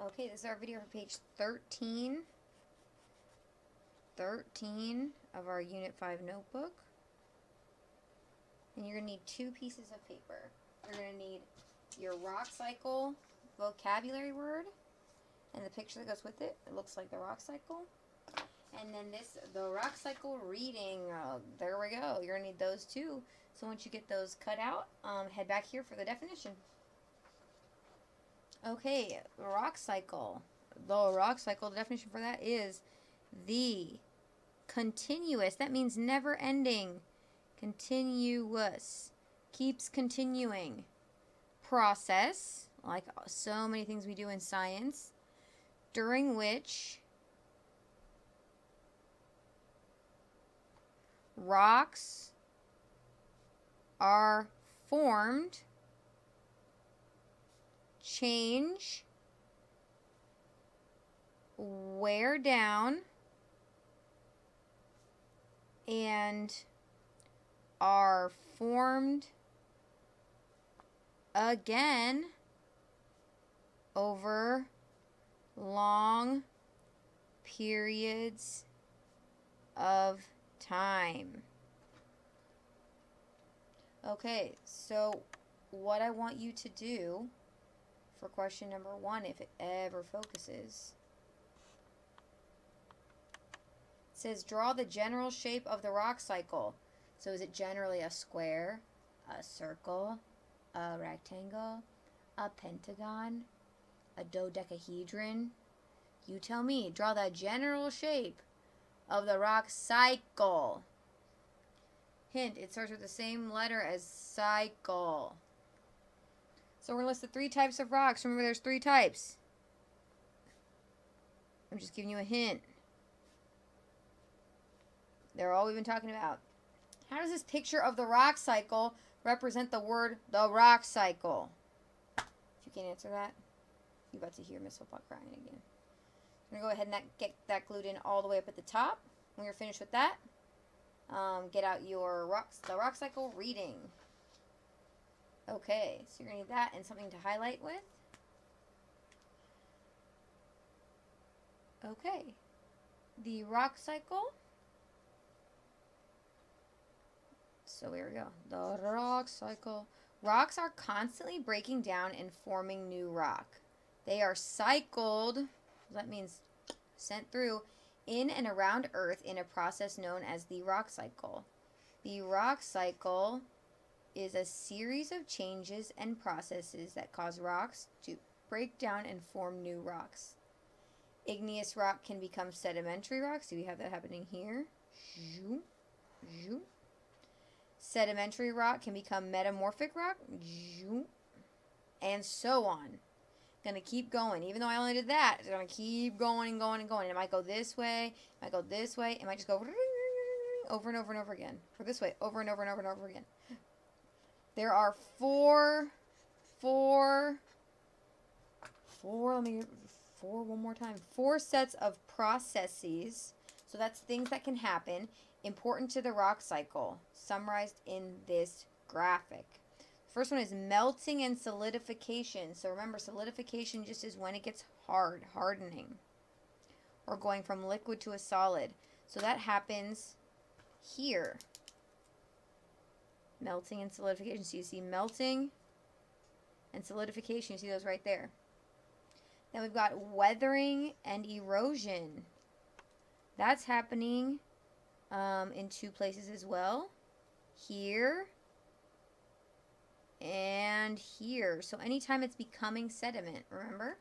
Okay, this is our video for page 13. 13 of our Unit 5 notebook. And you're going to need 2 pieces of paper. You're going to need your rock cycle vocabulary word and the picture that goes with it. It looks like the rock cycle. And then the rock cycle reading. There we go. You're going to need those too. So once you get those cut out, head back here for the definition. Okay, rock cycle. The rock cycle, the definition for that is the continuous. That means never ending. Continuous. Keeps continuing. Process, like so many things we do in science, during which rocks are formed, change, wear down, and are formed again over long periods of time. Okay, so what I want you to do for question number 1, if it ever focuses, it says draw the general shape of the rock cycle. So is it generally a square, a circle, a rectangle, a pentagon, a dodecahedron? You tell me. Draw the general shape of the rock cycle. Hint, it starts with the same letter as cycle. So we're going to list the 3 types of rocks. Remember, there's 3 types. I'm just giving you a hint. They're all we've been talking about. How does this picture of the rock cycle represent the word the rock cycle? If you can't answer that, you're about to hear Miss Football crying again. I'm going to go ahead and get that glued in all the way up at the top. When you're finished with that, get out your the rock cycle reading. Okay, so you're going to need that and something to highlight with. Okay, the rock cycle. So here we go. The rock cycle. Rocks are constantly breaking down and forming new rock. They are cycled, that means sent through, in and around Earth in a process known as the rock cycle. The rock cycle is a series of changes and processes that cause rocks to break down and form new rocks. Igneous rock can become sedimentary rock. So we have that happening here. Sedimentary rock can become metamorphic rock. And so on. Gonna keep going. Even though I only did that, it's gonna keep going and going and going. It might go this way, it might go this way, it might just go over and over and over again. Or this way, over and over and over and over again. There are four, let me get 4 one more time. 4 sets of processes. So that's things that can happen important to the rock cycle, summarized in this graphic. First one is melting and solidification. So remember, solidification just is when it gets hard, hardening, or going from liquid to a solid. So that happens here. Melting and solidification. So you see melting and solidification. You see those right there. Then we've got weathering and erosion. That's happening in 2 places as well. Here and here. So anytime it's becoming sediment, remember?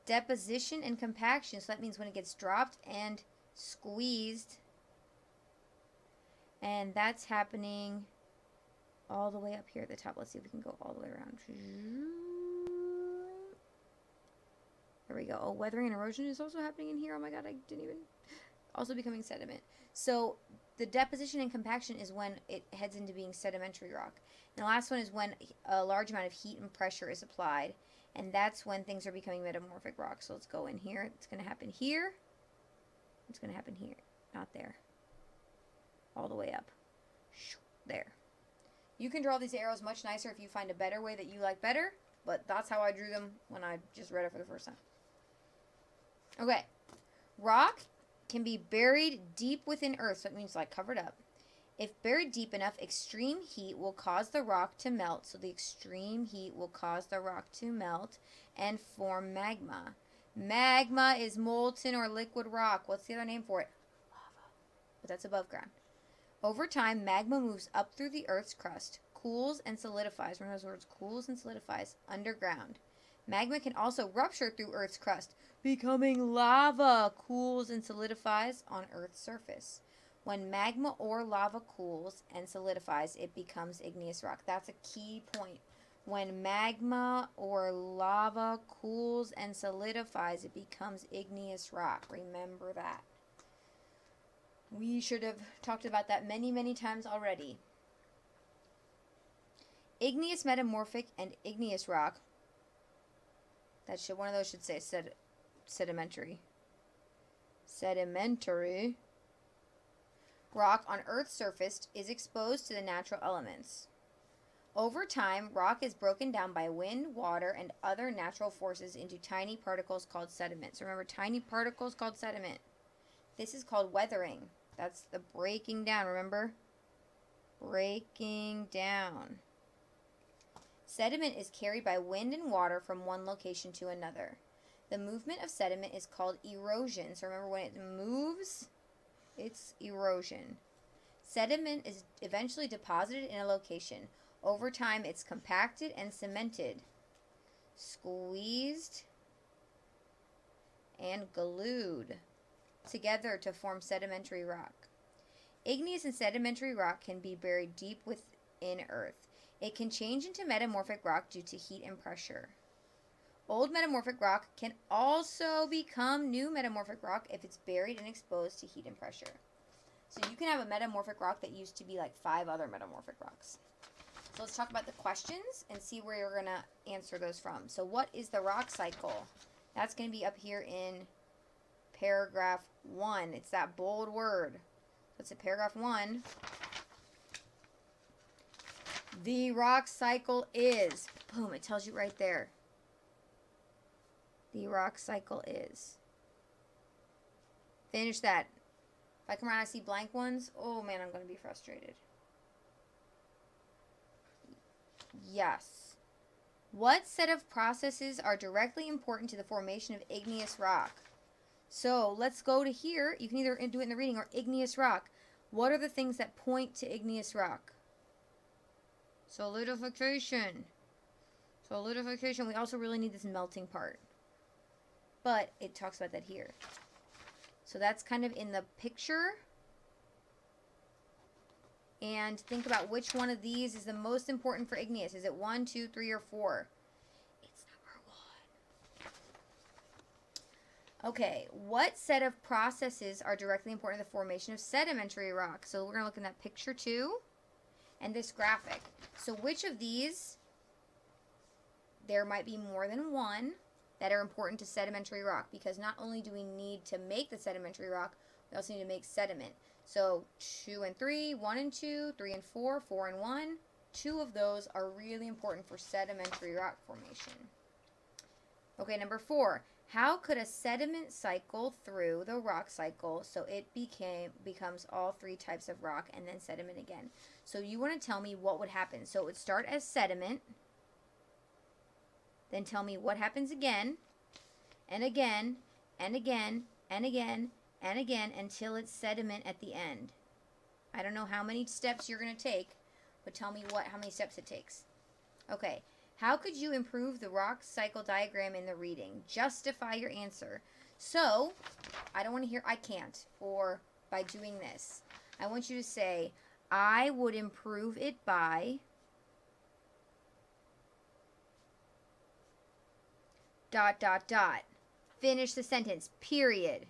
Deposition and compaction. So that means when it gets dropped and squeezed. And that's happening all the way up here at the top. Let's see if we can go all the way around. There we go. Oh, weathering and erosion is also happening in here. Oh my god, I didn't even... Also becoming sediment. So the deposition and compaction is when it heads into being sedimentary rock. And the last one is when a large amount of heat and pressure is applied. And that's when things are becoming metamorphic rock. So let's go in here. It's going to happen here. It's going to happen here. Not there. All the way up. There. You can draw these arrows much nicer if you find a better way that you like better. but that's how I drew them when I just read it for the first time. Okay. Rock can be buried deep within earth, so it means like covered up. If buried deep enough, extreme heat will cause the rock to melt. So the extreme heat will cause the rock to melt and form magma. Magma is molten or liquid rock. What's the other name for it? Lava. But that's above ground. Over time, magma moves up through the Earth's crust, cools and solidifies. Remember those words? Cools and solidifies underground. Magma can also rupture through Earth's crust, becoming lava, cools and solidifies on Earth's surface. When magma or lava cools and solidifies, it becomes igneous rock. That's a key point. When magma or lava cools and solidifies, it becomes igneous rock. Remember that. We should have talked about that many, many times already. Igneous, metamorphic, and igneous rock. One of those should say sedimentary. Sedimentary rock on Earth's surface is exposed to the natural elements. Over time, rock is broken down by wind, water, and other natural forces into tiny particles called sediments. Remember, tiny particles called sediment. This is called weathering. That's the breaking down, remember? Breaking down. Sediment is carried by wind and water from one location to another. The movement of sediment is called erosion. So remember, when it moves, it's erosion. Sediment is eventually deposited in a location. Over time, it's compacted and cemented, squeezed, and glued together to form sedimentary rock. Igneous and sedimentary rock can be buried deep within Earth. It can change into metamorphic rock due to heat and pressure. Old metamorphic rock can also become new metamorphic rock if it's buried and exposed to heat and pressure. So you can have a metamorphic rock that used to be like 5 other metamorphic rocks. So let's talk about the questions and see where you're going to answer those from. So what is the rock cycle? That's going to be up here in paragraph 1. It's that bold word. So it's in paragraph 1. The rock cycle is, boom, it tells you right there. The rock cycle is. Finish that. If I come around and I see blank ones, oh man, I'm going to be frustrated. Yes. What set of processes are directly important to the formation of igneous rock? So let's go to here. You can either do it in the reading or igneous rock. What are the things that point to igneous rock? Solidification. Solidification. We also really need this melting part. But it talks about that here. So that's kind of in the picture. And think about which one of these is the most important for igneous. Is it 1, 2, 3, or 4? It's number 1. Okay, what set of processes are directly important to the formation of sedimentary rock? So we're going to look in that picture 2 and this graphic. So which of these, there might be more than one that are important to sedimentary rock, because not only do we need to make the sedimentary rock, we also need to make sediment. So 2 and 3, 1 and 2, 3 and 4, 4 and 1. 2 of those are really important for sedimentary rock formation. Okay, number 4. How could a sediment cycle through the rock cycle so it becomes all 3 types of rock and then sediment again? So you want to tell me what would happen. So it would start as sediment. Then tell me what happens again, and again, and again, and again, and again, until it's sediment at the end. I don't know how many steps you're going to take, but tell me how many steps it takes. Okay, how could you improve the rock cycle diagram in the reading? Justify your answer. So, I don't want to hear I can't, or by doing this. I want you to say, I would improve it by... ... Finish the sentence, period.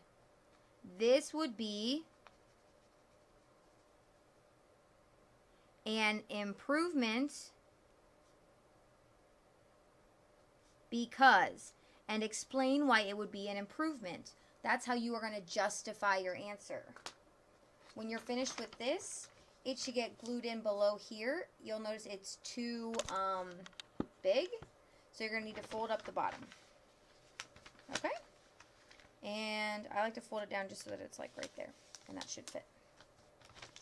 This would be an improvement because, and explain why it would be an improvement. That's how you are going to justify your answer. When you're finished with this, it should get glued in below here. You'll notice it's too big. So you're going to need to fold up the bottom. Okay? And I like to fold it down just so that it's like right there. And that should fit.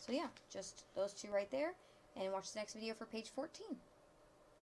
So yeah, just those two right there. And watch the next video for page 14.